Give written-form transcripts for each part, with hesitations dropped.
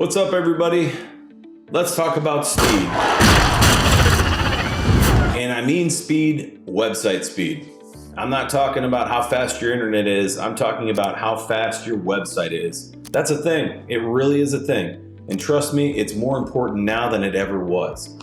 What's up, everybody? Let's talk about speed. And I mean speed, website speed. I'm not talking about how fast your internet is. I'm talking about how fast your website is. That's a thing. It really is a thing. And trust me, it's more important now than it ever was.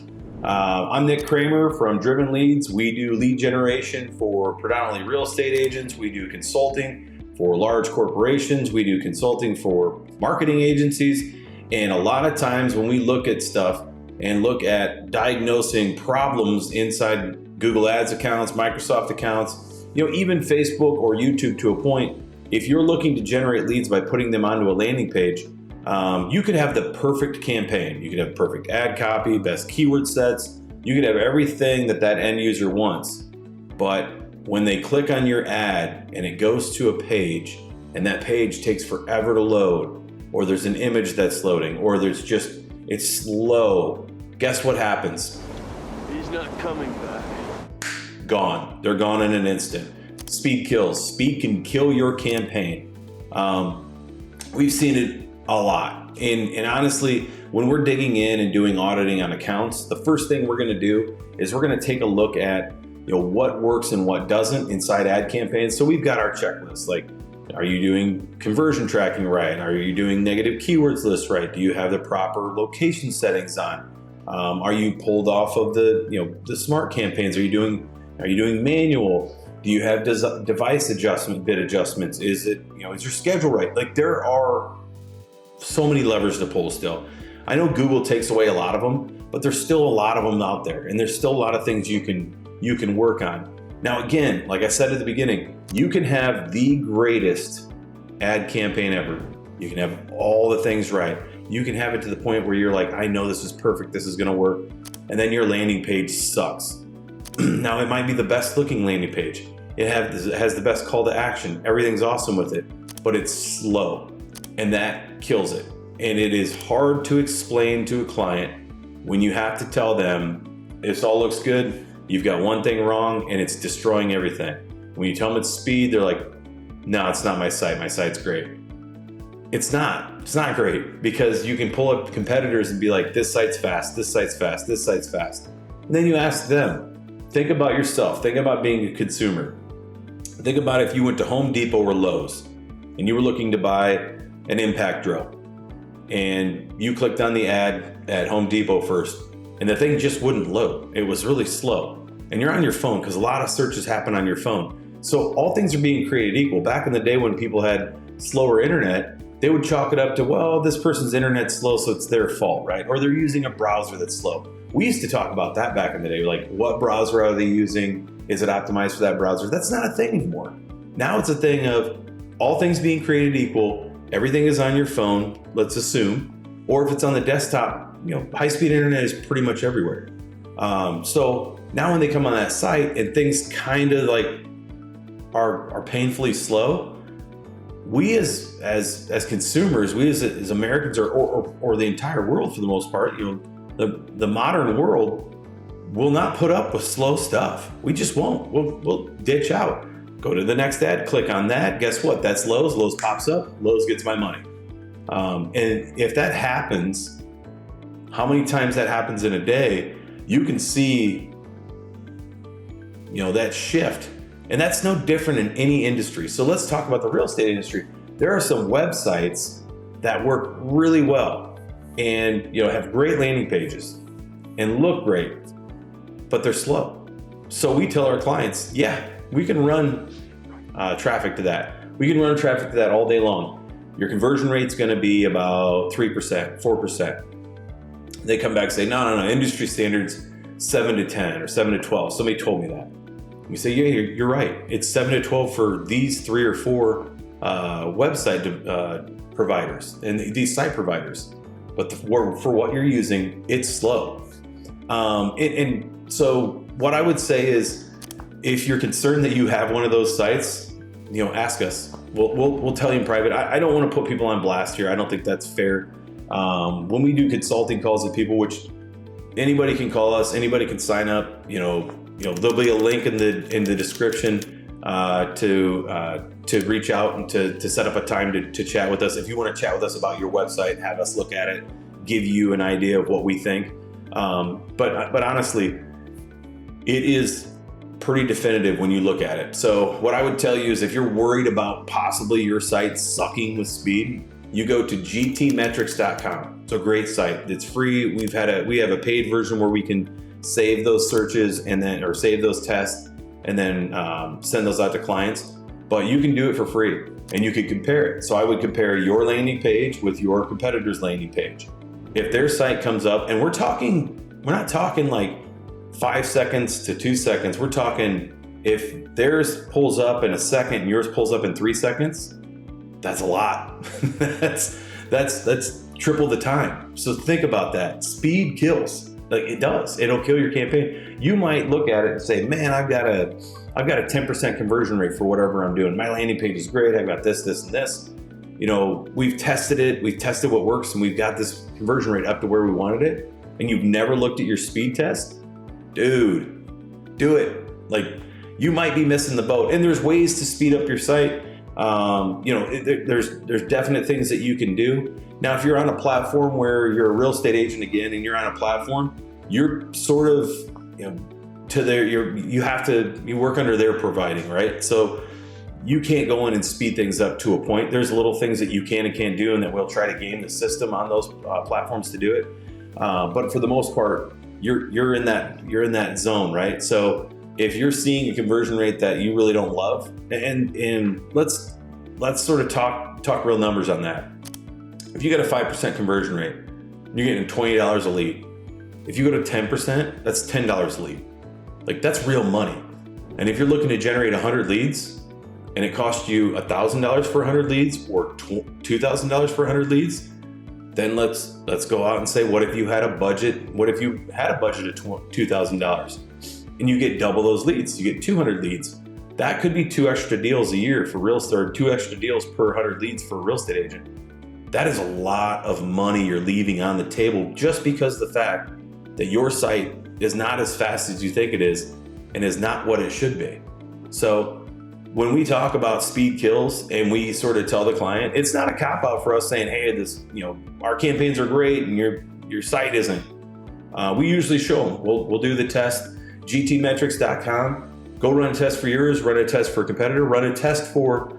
I'm Nick Kramer from Driven Leads. We do lead generation for predominantly real estate agents. We do consulting for large corporations. We do consulting for marketing agencies. And a lot of times when we look at stuff and look at diagnosing problems inside Google Ads accounts, Microsoft accounts, even Facebook or YouTube to a point, if you're looking to generate leads by putting them onto a landing page, you could have the perfect campaign. You could have perfect ad copy, best keyword sets. You could have everything that end user wants. But when they click on your ad and it goes to a page and that page takes forever to load, or there's an image that's loading, or it's slow, guess what happens? He's not coming back. Gone. They're gone in an instant. Speed kills. Speed can kill your campaign. We've seen it a lot. And honestly, when we're digging in and doing auditing on accounts, the first thing we're going to do is we're going to take a look at what works and what doesn't inside ad campaigns. So we've got our checklist, like, are you doing conversion tracking right? Are you doing negative keywords list right? Do you have the proper location settings on? Are you pulled off of the smart campaigns? Are you doing manual? Do you have device adjustment, bid adjustments? Is your schedule right? Like, there are so many levers to pull still. I know Google takes away a lot of them, but there's still a lot of them out there, and there's still a lot of things you can work on. Now, again, like I said at the beginning, you can have the greatest ad campaign ever. You can have all the things right. You can have it to the point where you're like, I know this is perfect, this is gonna work. And then your landing page sucks. Now, it might be the best looking landing page. It has the best call to action. Everything's awesome with it, but it's slow, and that kills it. And it is hard to explain to a client when you have to tell them, this all looks good, you've got one thing wrong, and it's destroying everything. When you tell them it's speed, they're like, no, it's not my site. My site's great. It's not great, because you can pull up competitors and be like, this site's fast, this site's fast, this site's fast. And then you ask them, think about yourself. Think about being a consumer. Think about if you went to Home Depot or Lowe's and you were looking to buy an impact drill, and you clicked on the ad at Home Depot first, and the thing just wouldn't load. It was really slow. And you're on your phone, because a lot of searches happen on your phone. So all things are being created equal. Back in the day when people had slower internet, they would chalk it up to, well, this person's internet's slow, so it's their fault, right? Or they're using a browser that's slow. We used to talk about that back in the day, like, what browser are they using? Is it optimized for that browser? That's not a thing anymore. Now it's a thing of all things being created equal. Everything is on your phone, let's assume. Or if it's on the desktop, high-speed internet is pretty much everywhere. So now when they come on that site and things kind of like are painfully slow, we as consumers, we as Americans, or the entire world for the most part, the modern world will not put up with slow stuff. We just won't. We'll ditch out. Go to the next ad, click on that. Guess what? That's Lowe's. Lowe's pops up. Lowe's gets my money. And if that happens, how many times that happens in a day, you can see that shift. And that's no different in any industry. So let's talk about the real estate industry. There are some websites that work really well and have great landing pages and look great, but they're slow. So we tell our clients, yeah, we can run traffic to that. We can run traffic to that all day long. Your conversion rate's gonna be about 3%, 4%. They come back and say, no, industry standards 7 to 10 or 7 to 12. Somebody told me that. We say, yeah, you're right. It's 7 to 12 for these 3 or 4 website providers and these site providers. But for what you're using, it's slow. And so what I would say is, if you're concerned that you have one of those sites, ask us. We'll tell you in private. I don't want to put people on blast here. I don't think that's fair. When we do consulting calls with people, which anybody can call us, anybody can sign up, there'll be a link in the description to reach out and to set up a time to chat with us. If you want to chat with us about your website, have us look at it, give you an idea of what we think. But honestly, it is pretty definitive when you look at it. So what I would tell you is if you're worried about possibly your site sucking with speed, you go to gtmetrics.com. It's a great site. It's free. We have a paid version where we can save those searches or save those tests and then send those out to clients. But you can do it for free and you can compare it. So I would compare your landing page with your competitor's landing page. If their site comes up, and we're not talking like 5 seconds to 2 seconds. We're talking if theirs pulls up in a second and yours pulls up in 3 seconds, that's a lot. that's triple the time. So think about that. Speed kills. Like it does. It'll kill your campaign. You might look at it and say, man, I've got a 10% conversion rate for whatever I'm doing. My landing page is great. I've got this, and this. We've tested it. We've tested what works, and we've got this conversion rate up to where we wanted it. And you've never looked at your speed test? Dude, do it. Like, you might be missing the boat. And there's ways to speed up your site. There's definite things that you can do. Now, if you're on a platform where you're a real estate agent again, and you're on a platform, you're sort of, you work under their providing, right? So you can't go in and speed things up to a point. There's little things that you can and can't do, and that we'll try to game the system on those platforms to do it. But for the most part, you're in that zone, right? So if you're seeing a conversion rate that you really don't love, and let's sort of talk real numbers on that. If you get a 5% conversion rate, you're getting $20 a lead. If you go to 10%, that's $10 a lead. Like, that's real money. And if you're looking to generate 100 leads and it costs you $1,000 for 100 leads or $2,000 for 100 leads, then let's go out and say, what if you had a budget? What if you had a budget of $2,000 and you get double those leads? You get 200 leads. That could be 2 extra deals a year for real estate, or 2 extra deals per 100 leads for a real estate agent. That is a lot of money you're leaving on the table just because of the fact that your site is not as fast as you think it is and is not what it should be. So when we talk about speed kills and we sort of tell the client, it's not a cop out for us saying, hey, our campaigns are great and your site isn't. We usually show them. We'll do the test. gtmetrics.com. Go run a test for yours. Run a test for a competitor. Run a test for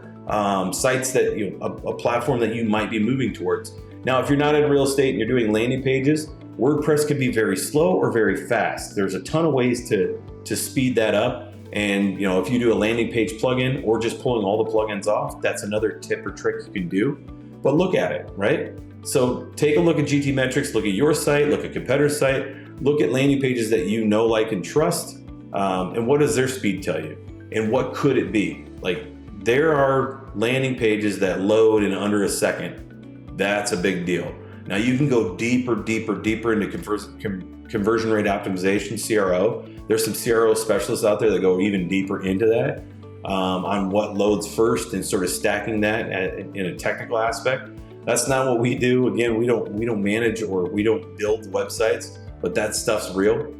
sites that a platform that you might be moving towards. Now, if you're not in real estate and you're doing landing pages, WordPress can be very slow or very fast. There's a ton of ways to speed that up. And if you do a landing page plugin or just pulling all the plugins off, that's another tip or trick you can do. But look at it, right? So take a look at GT Metrics, look at your site, look at competitor site, look at landing pages that you know, like, and trust. And what does their speed tell you? And what could it be? Like, there are landing pages that load in under a second. That's a big deal. Now you can go deeper into conversion rate optimization, CRO. There's some CRO specialists out there that go even deeper into that on what loads first and sort of stacking that in a technical aspect. That's not what we do. Again, we don't manage or we don't build websites, but that stuff's real.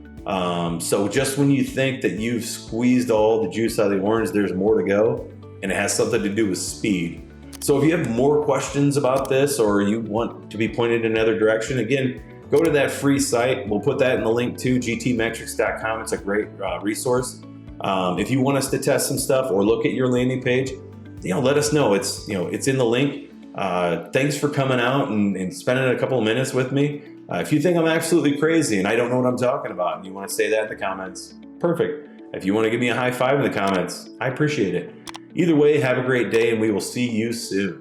So just when you think that you've squeezed all the juice out of the orange, there's more to go, and it has something to do with speed. So if you have more questions about this or you want to be pointed in another direction, again, go to that free site. We'll put that in the link to gtmetrics.com. It's a great resource. If you want us to test some stuff or look at your landing page, let us know. It's in the link. Thanks for coming out and spending a couple of minutes with me. If you think I'm absolutely crazy and I don't know what I'm talking about and you want to say that in the comments, perfect. If you want to give me a high five in the comments, I appreciate it. Either way, have a great day and we will see you soon.